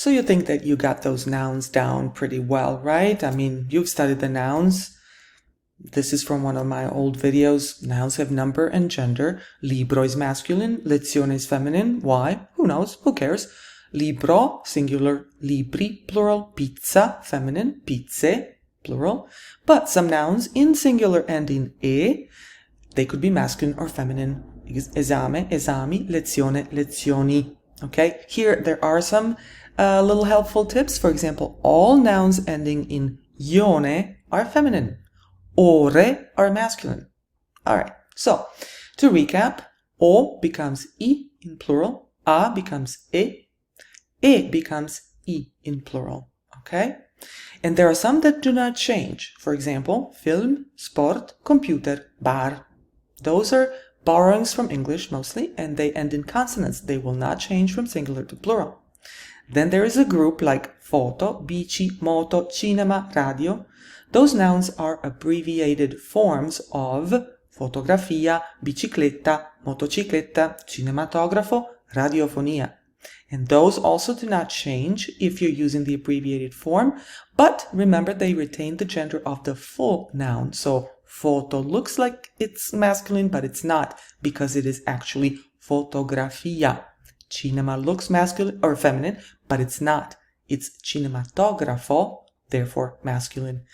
So you think that you got those nouns down pretty well, right? I mean, you've studied the nouns. This is from one of my old videos. Nouns have number and gender. Libro is masculine, lezione is feminine. Why? Who knows? Who cares? Libro, singular, libri, plural, pizza, feminine, pizze, plural. But some nouns in singular and in e, they could be masculine or feminine. Esame, esami, lezione, lezioni. Okay, here there are some little helpful tips. For example, all nouns ending in ione are feminine. Ore are masculine. All right, so to recap, o becomes I in plural, a becomes e becomes I in plural, okay? And there are some that do not change. For example, film, sport, computer, bar. Those are borrowings from English mostly, and they end in consonants. They will not change from singular to plural. Then there is a group like foto, bici, moto, cinema, radio. Those nouns are abbreviated forms of fotografia, bicicletta, motocicletta, cinematografo, radiofonia. And those also do not change if you're using the abbreviated form, but remember they retain the gender of the full noun. So photo looks like it's masculine, but it's not, because it is actually fotografia. Cinema looks masculine or feminine, but it's not. It's cinematografo, therefore masculine.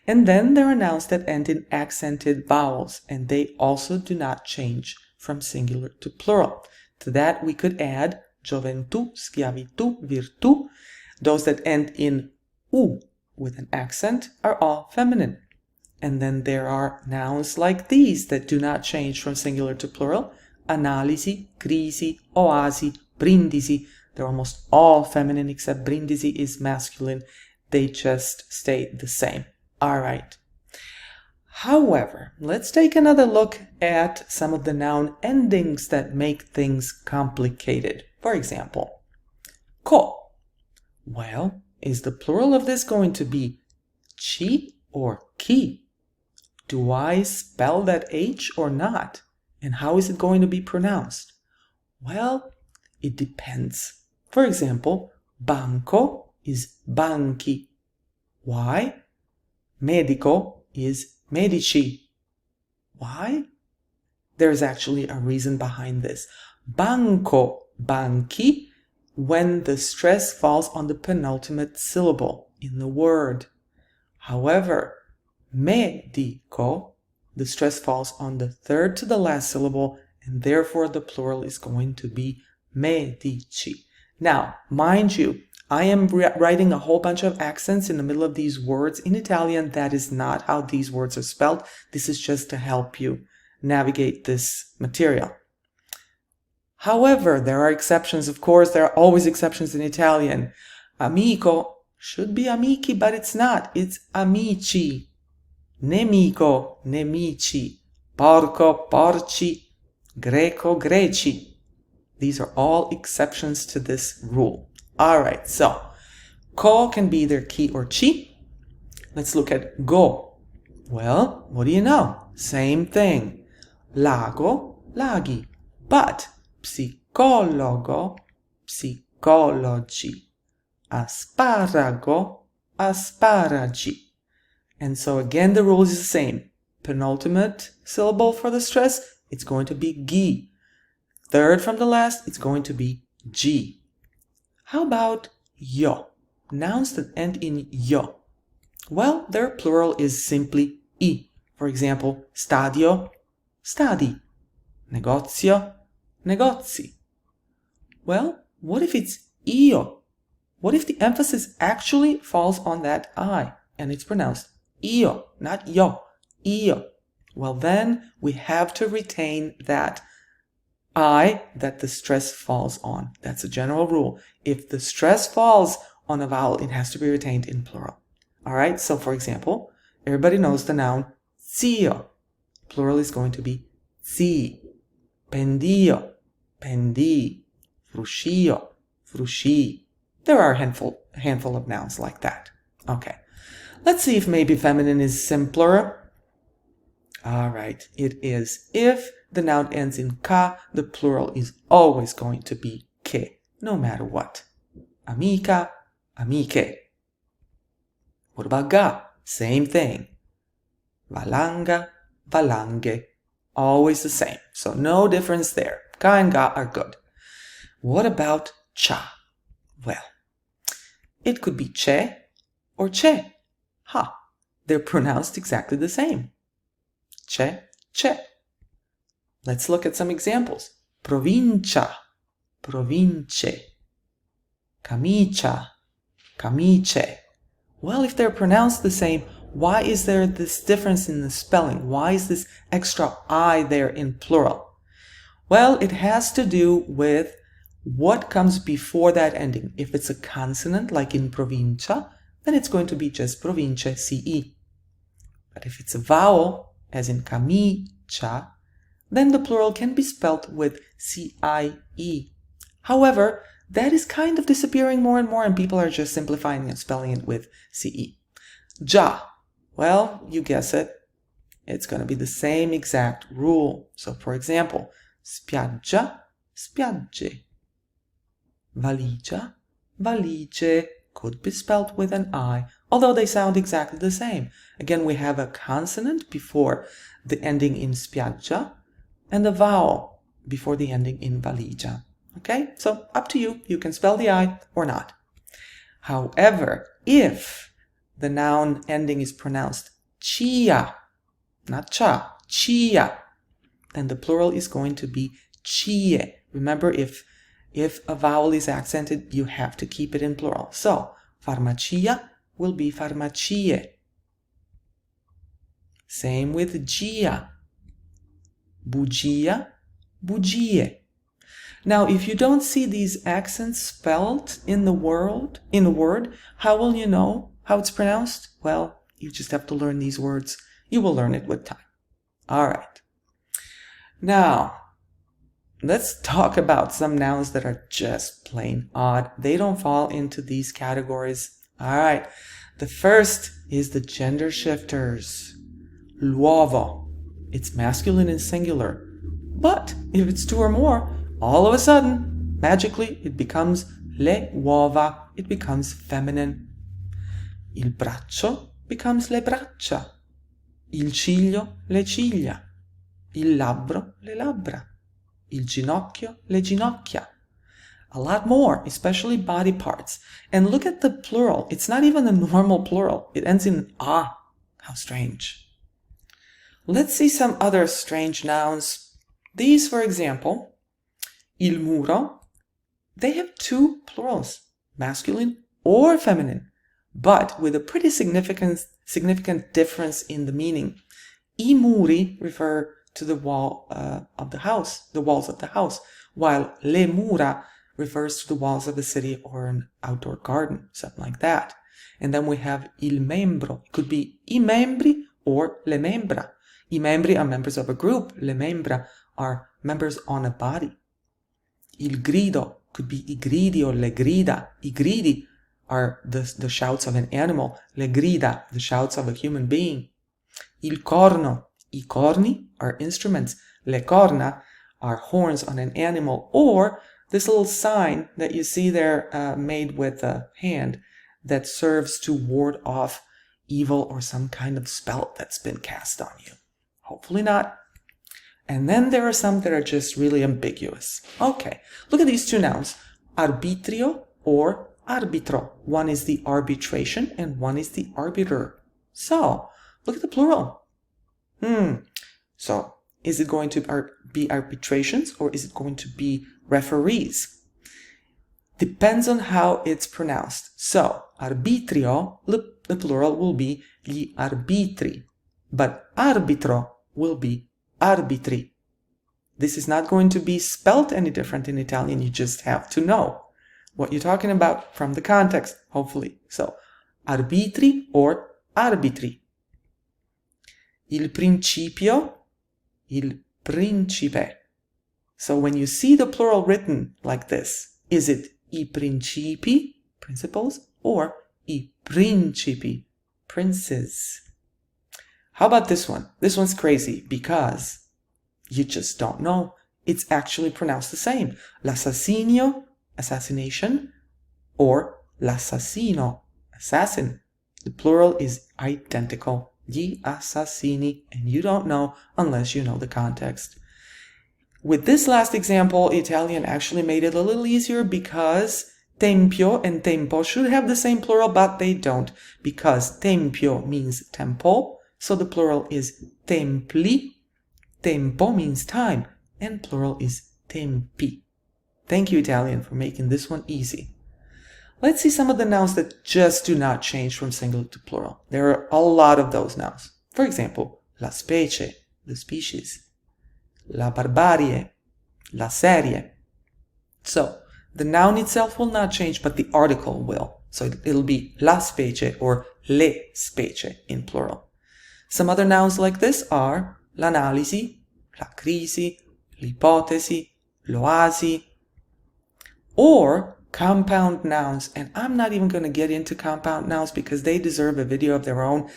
And then there are nouns that end in accented vowels, and they also do not change from singular to plural. To that we could add gioventù, schiavitù, virtù. Those that end in u with an accent are all feminine. And then there are nouns like these that do not change from singular to plural. Analisi, crisi, oasi, brindisi. They're almost all feminine except brindisi is masculine. They just stay the same. All right. However, let's take another look at some of the noun endings that make things complicated. For example, co. Well, is the plural of this going to be chi or chi? Do I spell that H or not? And how is it going to be pronounced? Well, it depends. For example, banco is banchi. Why? Medico is medici. Why? There's actually a reason behind this. Banco, banchi, when the stress falls on the penultimate syllable in the word. However, medico, the stress falls on the third to the last syllable, and therefore the plural is going to be medici. Now, mind you, I am writing a whole bunch of accents in the middle of these words. In Italian, that is not how these words are spelled. This is just to help you navigate this material. However, there are exceptions. Of course, there are always exceptions in Italian. Amico should be amici, but it's not. It's amici. Nemico, nemici. Porco, porci. Greco, greci. These are all exceptions to this rule. All right, so co can be either chi or chi. Let's look at go. Well, what do you know? Same thing. Lago, laghi. But psicologo, psicologi. Asparago, asparagi. And so again, the rule is the same. Penultimate syllable for the stress, it's going to be gi. Third from the last, it's going to be g. How about yo? Nouns that end in yo. Well, their plural is simply I. For example, stadio, stadi. Negozio, negozi. Well, what if it's io? What if the emphasis actually falls on that I and it's pronounced io, not yo, io? Well, then we have to retain that I that the stress falls on. That's a general rule. If the stress falls on a vowel, it has to be retained in plural. All right, so for example, everybody knows the noun zio. Plural is going to be zi. Pendio, pendi. Fruscio, frusci. There are a handful of nouns like that. Okay, let's see if maybe feminine is simpler. All right, it is. If the noun ends in ka, the plural is always going to be che, no matter what. Amica, amiche. What about ga? Same thing. Valanga, valanghe. Always the same. So no difference there. Ga and ga are good. What about cha? Well, it could be che or che. Ha! They're pronounced exactly the same. Che, che. Let's look at some examples. Provincia, province. Camicia, camice. Well, if they're pronounced the same, why is there this difference in the spelling? Why is this extra I there in plural? Well, it has to do with what comes before that ending. If it's a consonant, like in provincia, then it's going to be just province, CE. But if it's a vowel, as in camicia, then the plural can be spelt with CIE. However, that is kind of disappearing more and more, and people are just simplifying and spelling it with CE. Ja, well, you guess it. It's going to be the same exact rule. So, for example, spiaggia, spiagge. Valigia, valigie could be spelt with an I, although they sound exactly the same. Again, we have a consonant before the ending in spiaggia and a vowel before the ending in valigia. Okay, so up to you. You can spell the I or not. However, if the noun ending is pronounced chia, not cha, chia, then the plural is going to be chie. Remember, if a vowel is accented, you have to keep it in plural. So, farmacia will be farmacie. Same with gia. Bugia, bugie. Now, if you don't see these accents spelled in the word, how will you know how it's pronounced? Well, you just have to learn these words. You will learn it with time. All right. Now, let's talk about some nouns that are just plain odd. They don't fall into these categories. All right. The first is the gender shifters. L'uovo. It's masculine and singular. But if it's two or more, all of a sudden, magically, it becomes le uova. It becomes feminine. Il braccio becomes le braccia. Il ciglio, le ciglia. Il labbro, le labbra. Il ginocchio, le ginocchia. A lot more, especially body parts. And look at the plural. It's not even a normal plural. It ends in a. How strange. Let's see some other strange nouns. These, for example, il muro, they have two plurals, masculine or feminine, but with a pretty significant difference in the meaning. I muri refer to the wall of the house, the walls of the house, while le mura refers to the walls of a city or an outdoor garden, something like that. And then we have il membro. It could be I membri or le membra. I membri are members of a group. Le membra are members on a body. Il grido could be I gridi or le grida. I gridi are the shouts of an animal. Le grida, the shouts of a human being. Il corno. I corni are instruments. Le corna are horns on an animal. Or this little sign that you see there made with a hand that serves to ward off evil or some kind of spell that's been cast on you. Hopefully not. And then there are some that are just really ambiguous. Okay, look at these two nouns. Arbitrio or arbitro. One is the arbitration and one is the arbiter. So, look at the plural. So, is it going to be arbitrations or is it going to be referees? Depends on how it's pronounced. So, arbitrio, the plural will be gli arbitri. But arbitro will be arbitri. This is not going to be spelt any different in Italian. You just have to know what you're talking about from the context, hopefully. So, arbitri or arbitri. Il principio, il principe. So when you see the plural written like this, is it I principi, principles, or I principi, princes? How about this one? This one's crazy because you just don't know. It's actually pronounced the same. L'assassinio, assassination, or L'assassino, assassin. The plural is identical. Gli assassini, and you don't know unless you know the context. With this last example, Italian actually made it a little easier because tempio and tempo should have the same plural, but they don't, because tempio means temple, so the plural is templi. Tempo means time, and plural is tempi. Thank you, Italian, for making this one easy. Let's see some of the nouns that just do not change from singular to plural. There are a lot of those nouns. For example, la specie, the species, la barbarie, la serie. So, the noun itself will not change, but the article will. So it'll be la specie or le specie in plural. Some other nouns like this are l'analisi, la crisi, l'ipotesi, l'oasi, or compound nouns. And I'm not even going to get into compound nouns because they deserve a video of their own.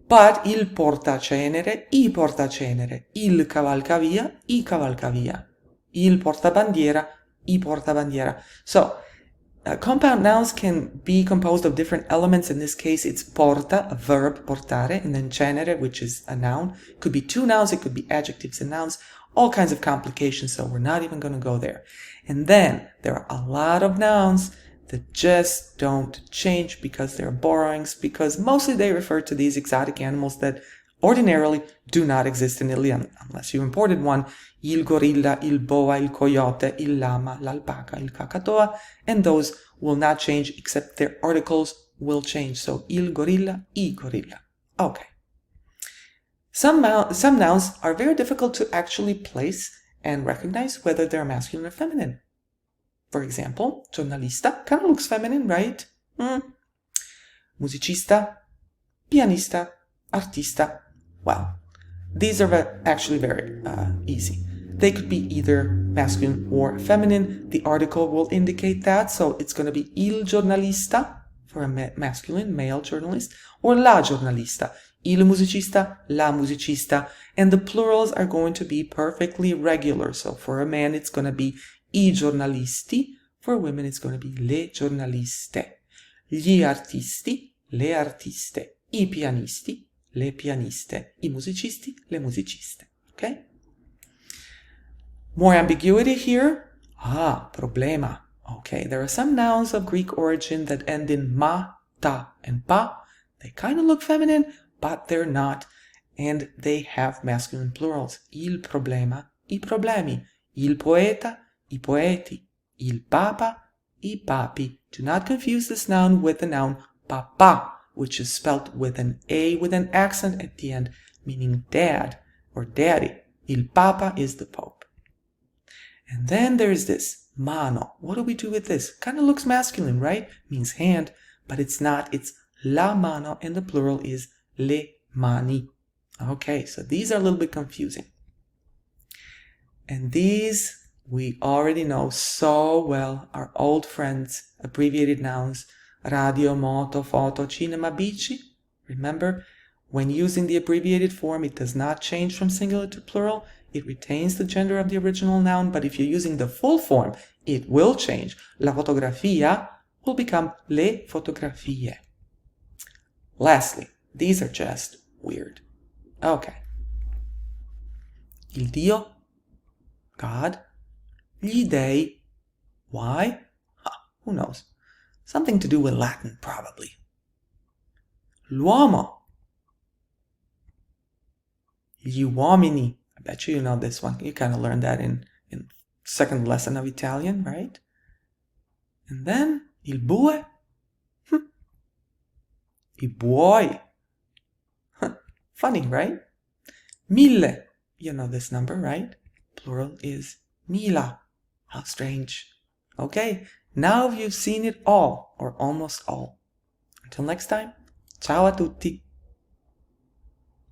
But il portacenere, i portacenere, il cavalcavia, i cavalcavia, il portabandiera, i portabandiera. So, compound nouns can be composed of different elements. In this case, it's porta, a verb, portare, and then cenere, which is a noun. It could be two nouns, it could be adjectives and nouns, all kinds of complications, so we're not even going to go there. And then, there are a lot of nouns that just don't change because they're borrowings, because mostly they refer to these exotic animals that ordinarily do not exist in Italy unless you imported one. Il gorilla, il boa, il coyote, il lama, l'alpaca, il cacatoa, and those will not change except their articles will change. So il gorilla, I gorilla. Okay. Some nouns are very difficult to actually place and recognize whether they're masculine or feminine. For example, giornalista kind of looks feminine, right? Musicista, pianista, artista. Well, these are actually very easy. They could be either masculine or feminine. The article will indicate that, so it's going to be il giornalista for a masculine, male journalist, or la giornalista, il musicista, la musicista, and the plurals are going to be perfectly regular. So for a man, it's going to be I giornalisti. For women, it's going to be le giornaliste. Gli artisti, le artiste. I pianisti, le pianiste. I musicisti, le musiciste. Okay? More ambiguity here. Problema. Okay, there are some nouns of Greek origin that end in ma, ta, and pa. They kind of look feminine, but they're not. And they have masculine plurals. Il problema, I problemi. Il poeta, I poeti, il papa, I papi. Do not confuse this noun with the noun papa, which is spelt with an A with an accent at the end, meaning dad or daddy. Il papa is the pope. And then there's this, mano. What do we do with this? Kind of looks masculine, right? Means hand, but it's not. It's la mano, and the plural is le mani. Okay, so these are a little bit confusing. And these we already know so well, our old friends, abbreviated nouns, radio, moto, foto, cinema, bici. Remember, when using the abbreviated form, it does not change from singular to plural. It retains the gender of the original noun, but if you're using the full form, it will change. La fotografia will become le fotografie. Lastly, these are just weird. Okay. Il Dio, God. Gli dei. Why? Who knows? Something to do with Latin, probably. L'uomo. Gli uomini. I bet you know this one. You kind of learned that in second lesson of Italian, right? And then, il bue. I buoi. Funny, right? Mille. You know this number, right? Plural is mila. How strange. Okay, now you've seen it all, or almost all. Until next time, ciao a tutti.